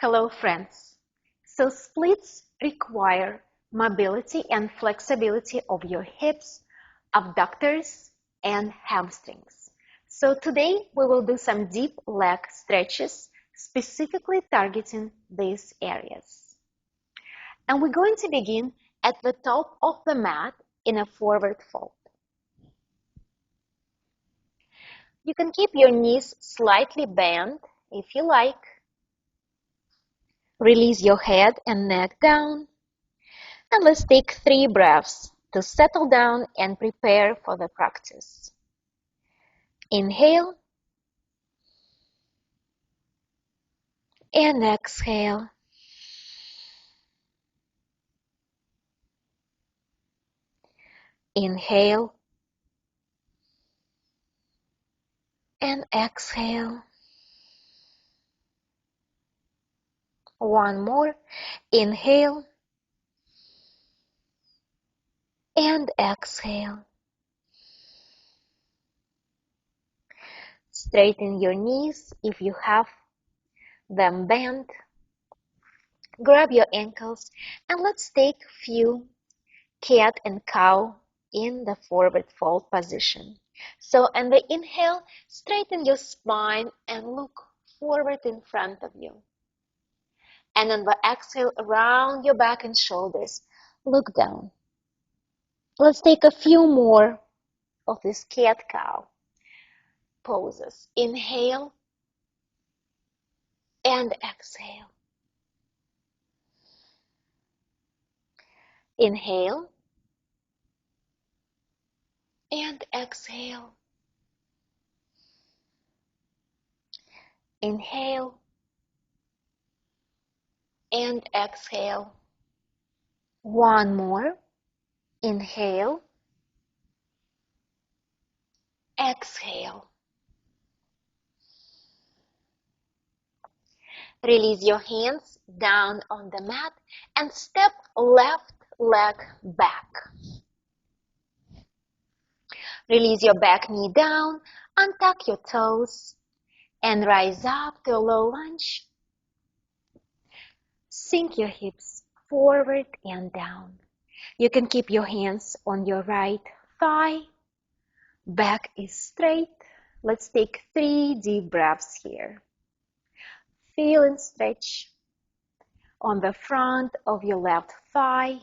Hello friends. So splits require mobility and flexibility of your hips, abductors, and hamstrings. So today we will do some deep leg stretches, specifically targeting these areas. And we're going to begin at the top of the mat in a forward fold. You can keep your knees slightly bent if you like. Release your head and neck down. And let's take 3 breaths to settle down and prepare for the practice. Inhale and exhale. Inhale and exhale. One more. Inhale and exhale. Straighten your knees if you have them bent. Grab your ankles and let's take few cat and cow in the forward fold position. So on the inhale, straighten your spine and look forward in front of you. And on the exhale, around your back and shoulders, look down. Let's take a few more of these cat-cow poses. Inhale and exhale. Inhale and exhale. Inhale and exhale. One more. Inhale. Exhale. Release your hands down on the mat and step left leg back. Release your back knee down, untuck your toes, and rise up to a low lunge. Sink your hips forward and down. You can keep your hands on your right thigh. Back is straight. Let's take 3 deep breaths here. Feel and stretch on the front of your left thigh.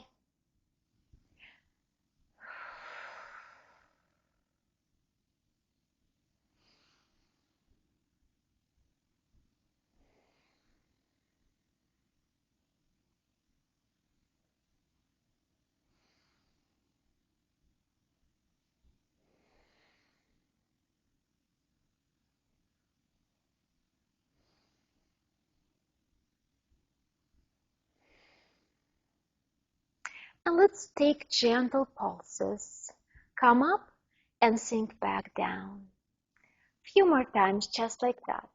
And let's take gentle pulses. Come up and sink back down. Few more times just like that.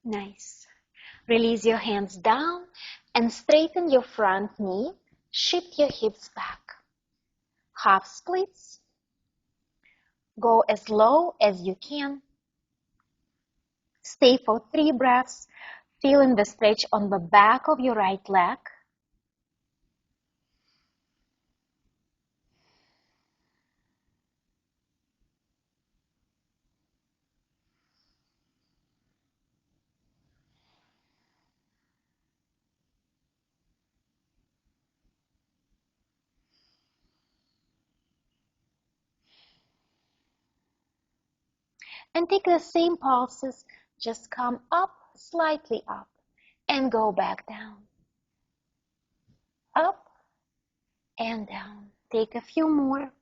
Nice. Release your hands down and straighten your front knee. Shift your hips back. Half splits. Go as low as you can. Stay for 3 breaths, feeling the stretch on the back of your right leg. And take the same pulses, just come up, slightly up, and go back down. Up and down. Take a few more.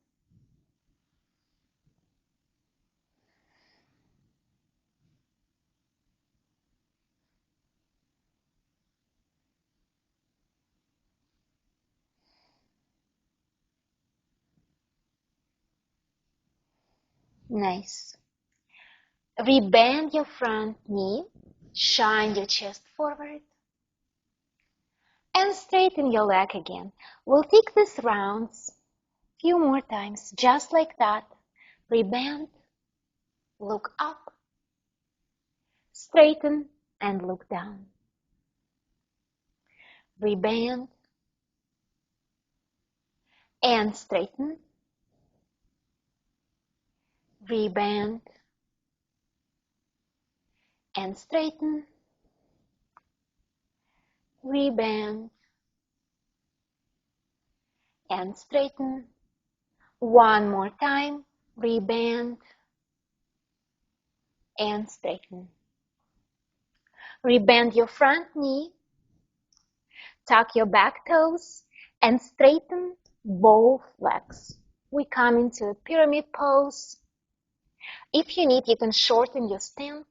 Nice. Rebend your front knee, shine your chest forward. and straighten your leg again. We'll take these rounds few more times, just like that. Rebend, look up, straighten, and look down. Rebend and straighten, rebend and straighten, rebend and straighten. One more time, rebend and straighten. Rebend your front knee, tuck your back toes, and straighten both legs. We come into a pyramid pose. If you need, you can shorten your stand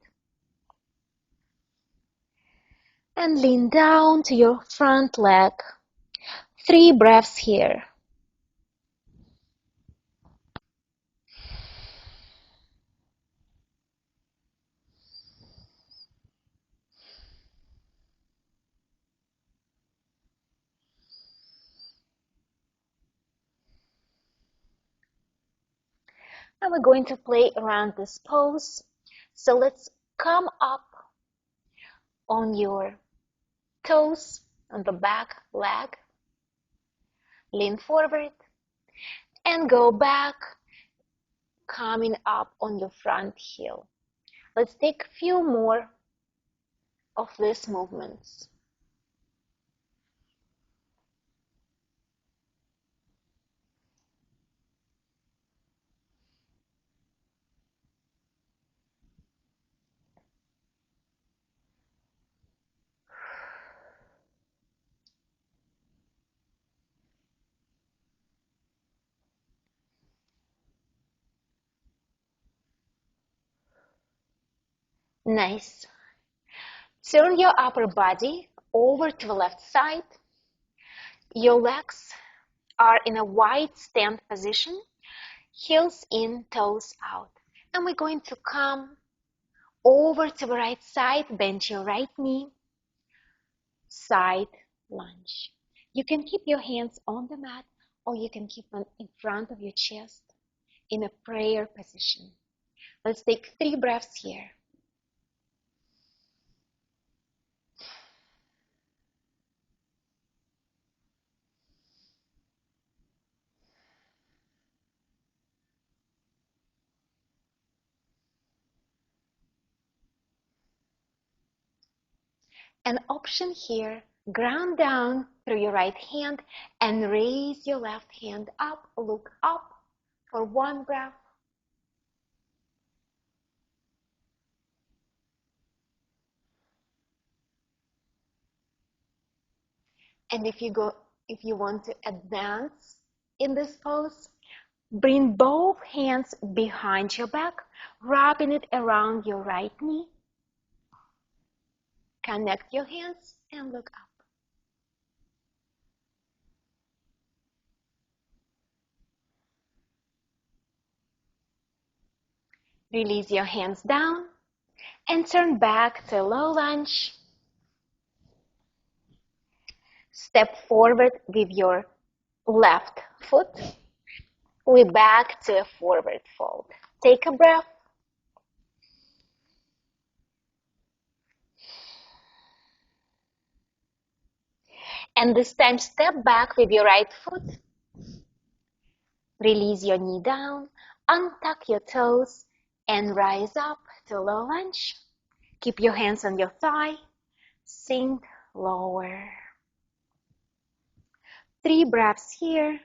and lean down to your front leg. 3 breaths here. Now we're going to play around this pose. So let's come up on your toes on the back leg. Lean forward and go back, coming up on your front heel. Let's take a few more of these movements. Nice. Turn your upper body over to the left side. Your legs are in a wide stand position, heels in, toes out. And we're going to come over to the right side, bend your right knee, side lunge. You can keep your hands on the mat or you can keep them in front of your chest in a prayer position. Let's take 3 breaths here. An option here, ground down through your right hand and raise your left hand up, look up for 1 breath. And if you want to advance in this pose, bring both hands behind your back, wrapping it around your right knee. Connect your hands and look up. Release your hands down and turn back to low lunge. Step forward with your left foot. We're back to a forward fold. Take a breath. And this time step back with your right foot. Release your knee down, untuck your toes, and rise up to low lunge. Keep your hands on your thigh. Sink lower. 3 breaths here.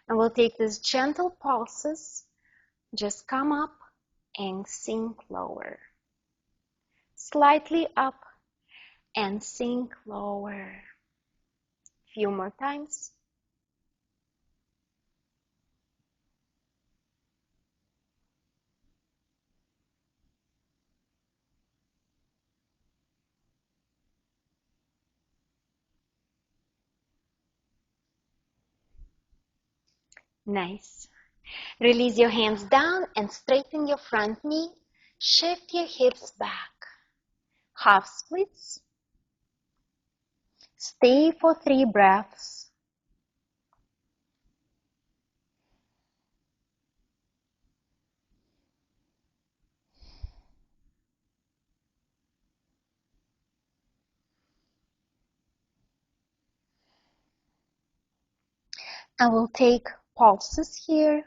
And we'll take these gentle pulses. Just come up and sink lower. Slightly up and sink lower. Few more times. Nice. Release your hands down and straighten your front knee. Shift your hips back. Half splits. Stay for 3 breaths. I will take pulses here.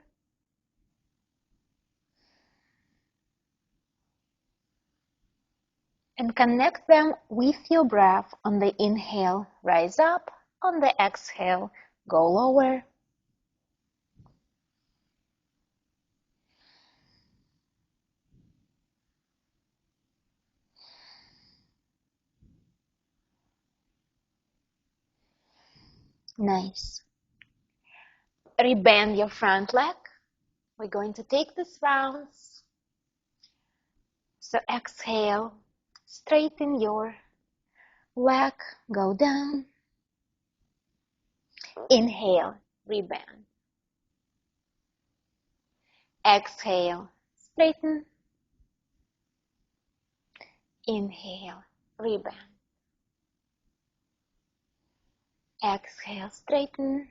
And connect them with your breath. On the inhale, rise up. On the exhale, go lower. Nice. Rebend your front leg. We're going to take this rounds. So exhale, straighten your leg, go down. Inhale, rebend. Exhale, straighten. Inhale, rebend. Exhale, straighten.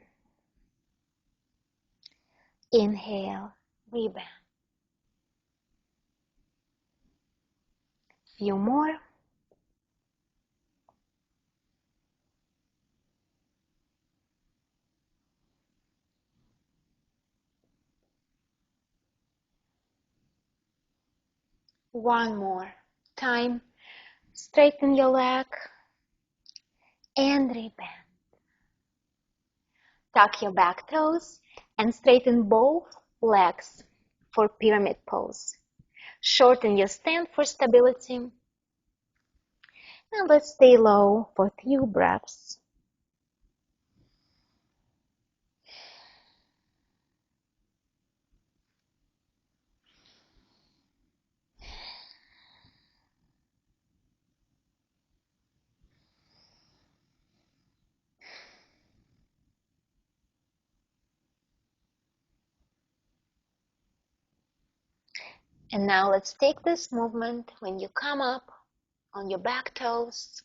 Inhale, rebend. Few more. One more time. Straighten your leg and rebend. Tuck your back toes and straighten both legs for pyramid pose. Shorten your stand for stability. And let's stay low for a few breaths. And now let's take this movement when you come up on your back toes,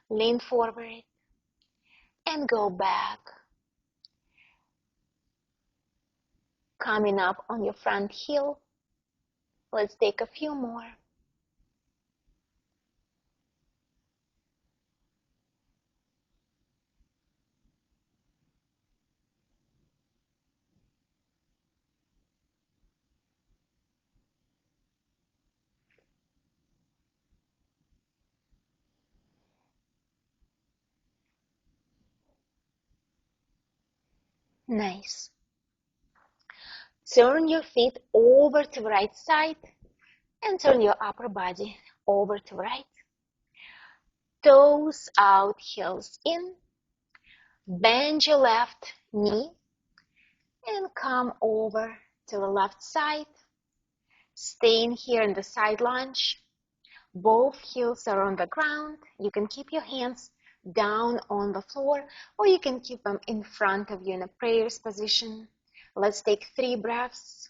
lean forward, and go back. Coming up on your front heel. Let's take a few more. Nice. Turn your feet over to the right side and turn your upper body over to the right. Toes out, heels in. Bend your left knee and come over to the left side. Staying here in the side lunge. Both heels are on the ground. You can keep your hands down on the floor, or you can keep them in front of you in a prayers position. Let's take 3 breaths.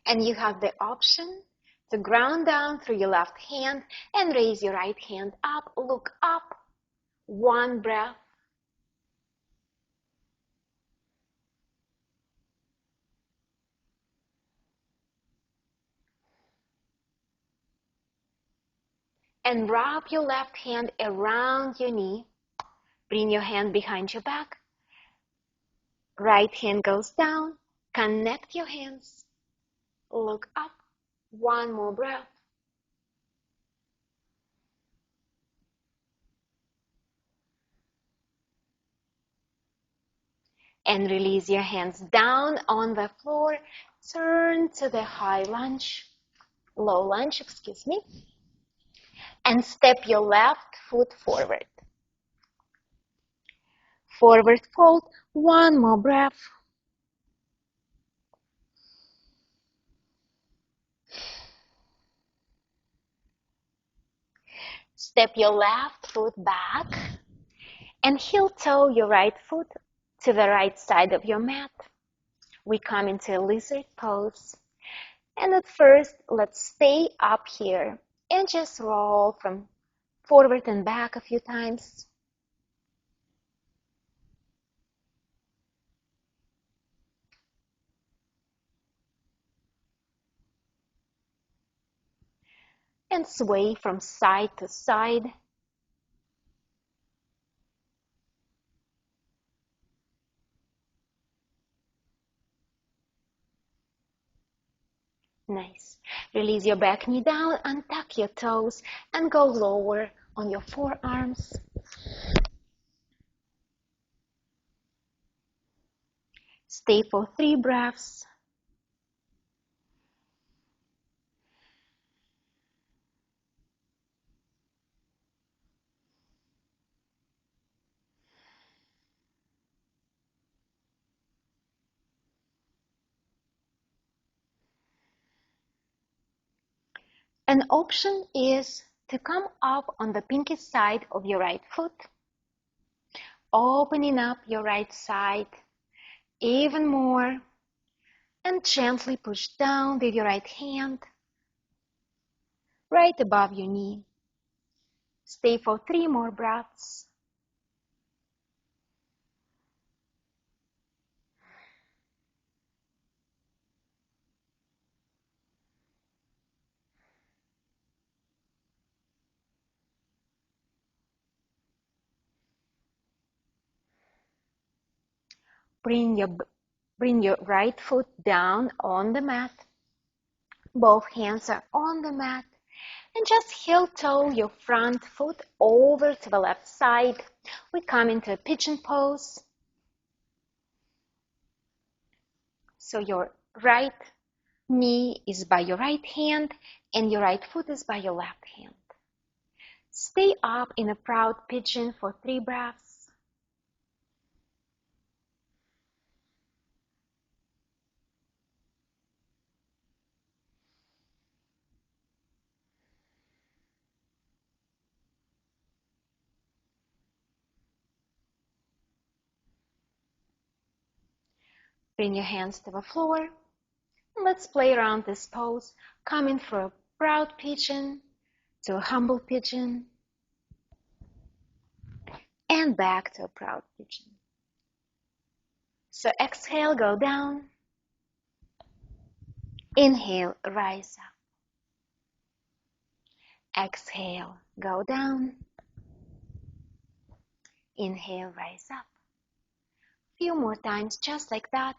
And you have the option to ground down through your left hand and raise your right hand up. Look up. 1 breath. And wrap your left hand around your knee. Bring your hand behind your back. Right hand goes down. Connect your hands. Look up. 1 more breath. And release your hands down on the floor. Turn to the high lunge, low lunge, and step your left foot forward. Forward fold, one more breath. Step your left foot back and heel toe your right foot to the right side of your mat. We come into a lizard pose. And at first, let's stay up here and just roll from forward and back a few times. And sway from side to side. Nice. Release your back knee down, untuck your toes, and go lower on your forearms. Stay for 3 breaths. An option is to come up on the pinky side of your right foot, opening up your right side even more, and gently push down with your right hand right above your knee. Stay for 3 more breaths. Bring your right foot down on the mat. Both hands are on the mat. And just heel toe your front foot over to the left side. We come into a pigeon pose. So your right knee is by your right hand and your right foot is by your left hand. Stay up in a proud pigeon for 3 breaths. Bring your hands to the floor. And let's play around this pose, coming from a proud pigeon to a humble pigeon and back to a proud pigeon. So exhale, go down. Inhale, rise up. Exhale, go down. Inhale, rise up. Few more times just like that.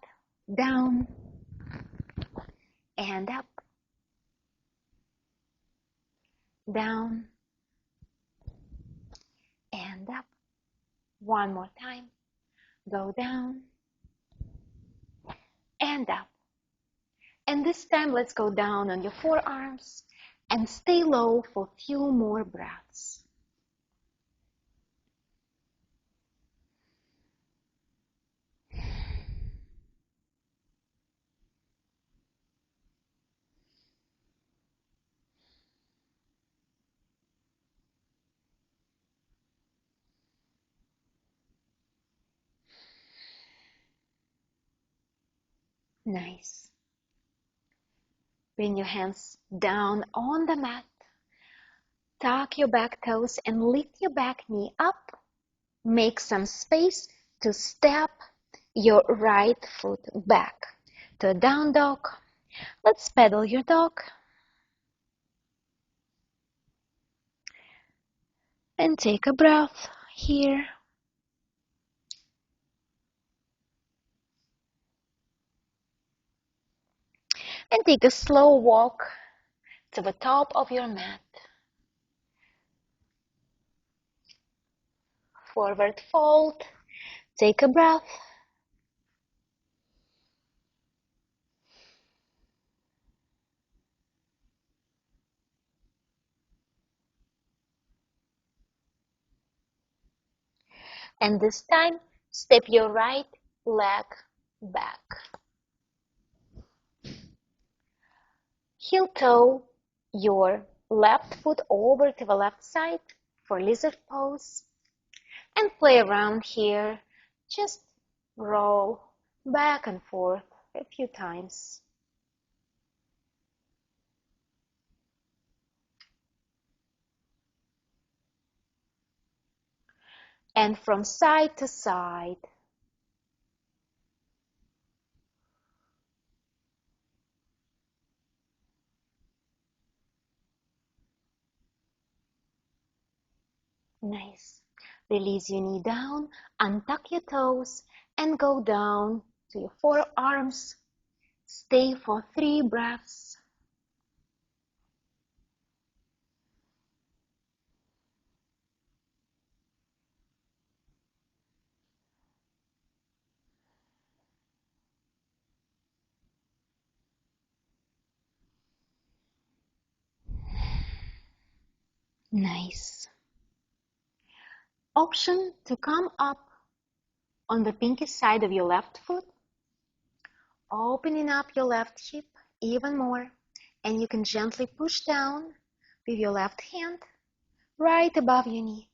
Down and up. Down and up. One more time. Go down and up. And this time let's go down on your forearms and stay low for a few more breaths. Nice. Bring your hands down on the mat. Tuck your back toes and lift your back knee up. Make some space to step your right foot back to a down dog. Let's pedal your dog. And take a breath here. And take a slow walk to the top of your mat. Forward fold. Take a breath. And this time, Step your right leg back. Heel toe your left foot over to the left side for lizard pose and play around here. Just roll back and forth a few times. And from side to side. Nice. Release your knee down, untuck your toes, and go down to your forearms. Stay for 3 breaths. Nice. Option to come up on the pinky side of your left foot, opening up your left hip even more, and you can gently push down with your left hand right above your knee.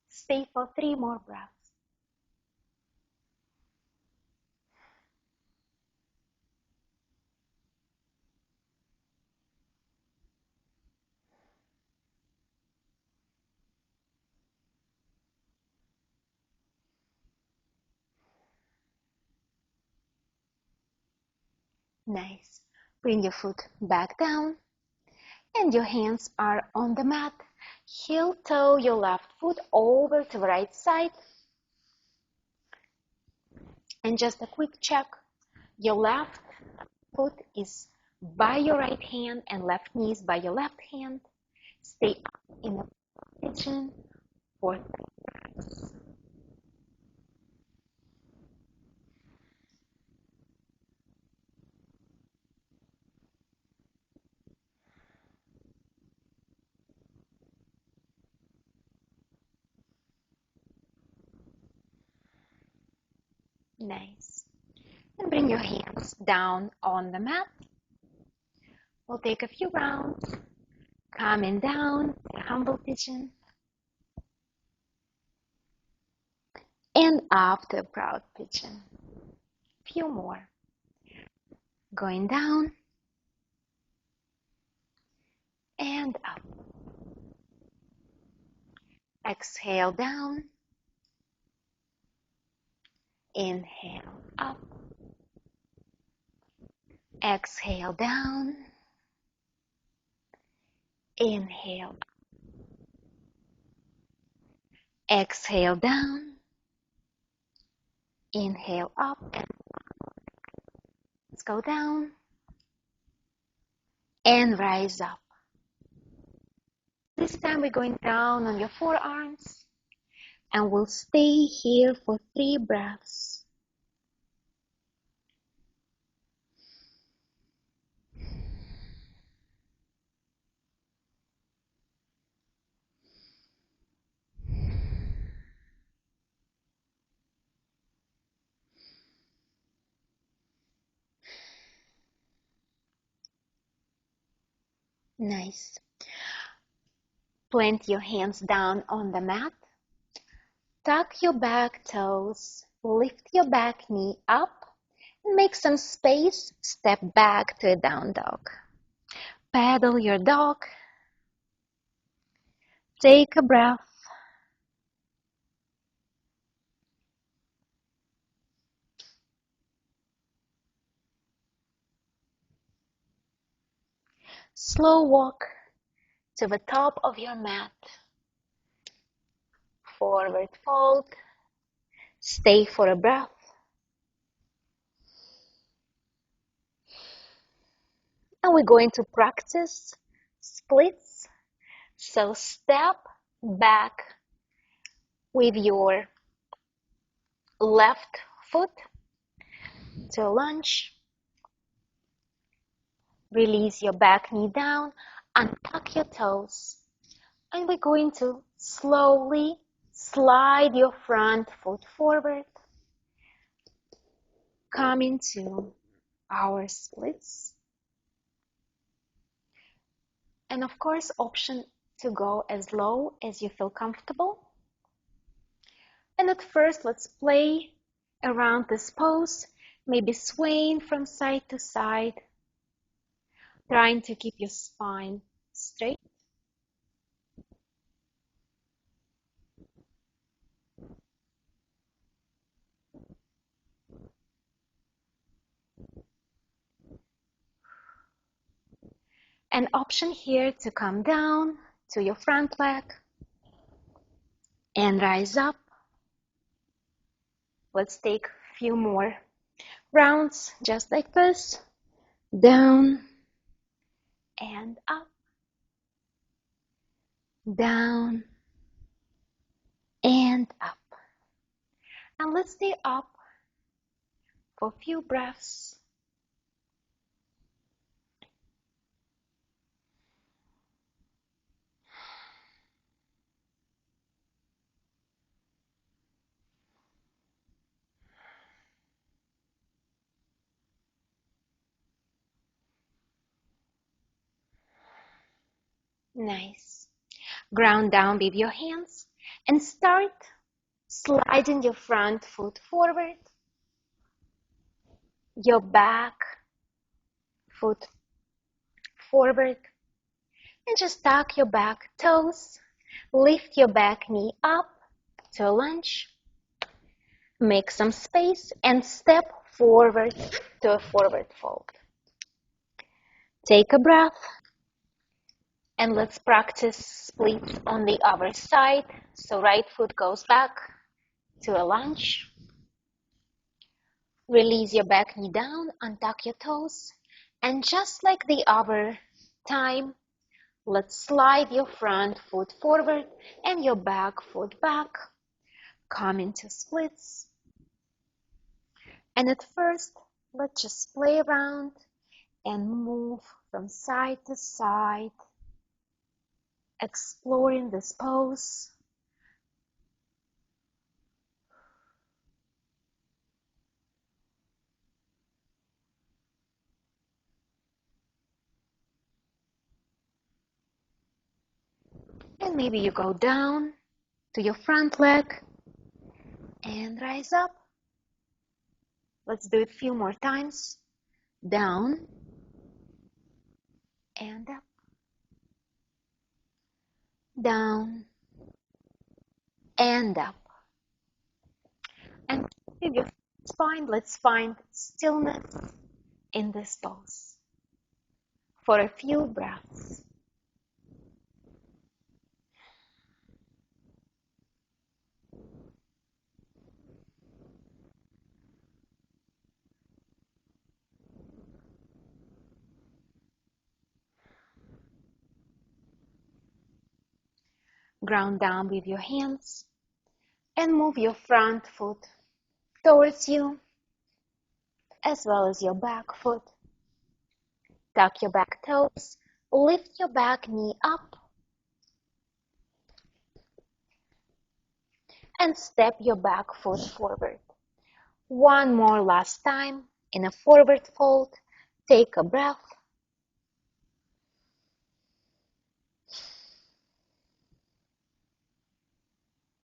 Stay for 3 more breaths. Nice. Bring your foot back down, and your hands are on the mat. Heel toe your left foot over to the right side. And just a quick check. Your left foot is by your right hand and left knee is by your left hand. Stay up in the pigeon for 3 breaths. Nice. And bring your hands down on the mat. We'll take a few rounds, coming down to humble pigeon and up to proud pigeon. Few more. Going down and up. Exhale down. Inhale up. Exhale down. Inhale up. Exhale down. Inhale up. And let's go down and rise up. This time we're going down on your forearms and we'll stay here for 3 breaths. Nice. Plant your hands down on the mat. Tuck your back toes. Lift your back knee up. And make some space. Step back to a down dog. Paddle your dog. Take a breath. Slow walk to the top of your mat. Forward fold. Stay for a breath. And we're going to practice splits. So step back with your left foot to lunge. Release your back knee down, untuck your toes, and we're going to slowly Slide your front foot forward. Come into our splits. And of course, option to go as low as you feel comfortable. And at first, let's play around this pose, maybe swaying from side to side, trying to keep your spine straight. An option here to come down to your front leg and rise up. Let's take a few more rounds just like this. Down and up. Down and up. And let's stay up for a few breaths. Nice. Ground down with your hands and start sliding your front foot forward, your back foot forward, and just tuck your back toes. Lift your back knee up to a lunge. Make some space and step forward to a forward fold. Take a breath. And let's practice splits on the other side. So right foot goes back to a lunge. Release your back knee down, untuck your toes. And just like the other time, let's slide your front foot forward and your back foot back. Come into splits. And at first, let's just play around and move from side to side, exploring this pose. And maybe you go down to your front leg and rise up. Let's do it a few more times. Down and up. Down and up. And with your spine, let's find stillness in this pose for a few breaths. Ground down with your hands and move your front foot towards you as well as your back foot. Tuck your back toes, lift your back knee up and step your back foot forward. One more last time in a forward fold. Take a breath.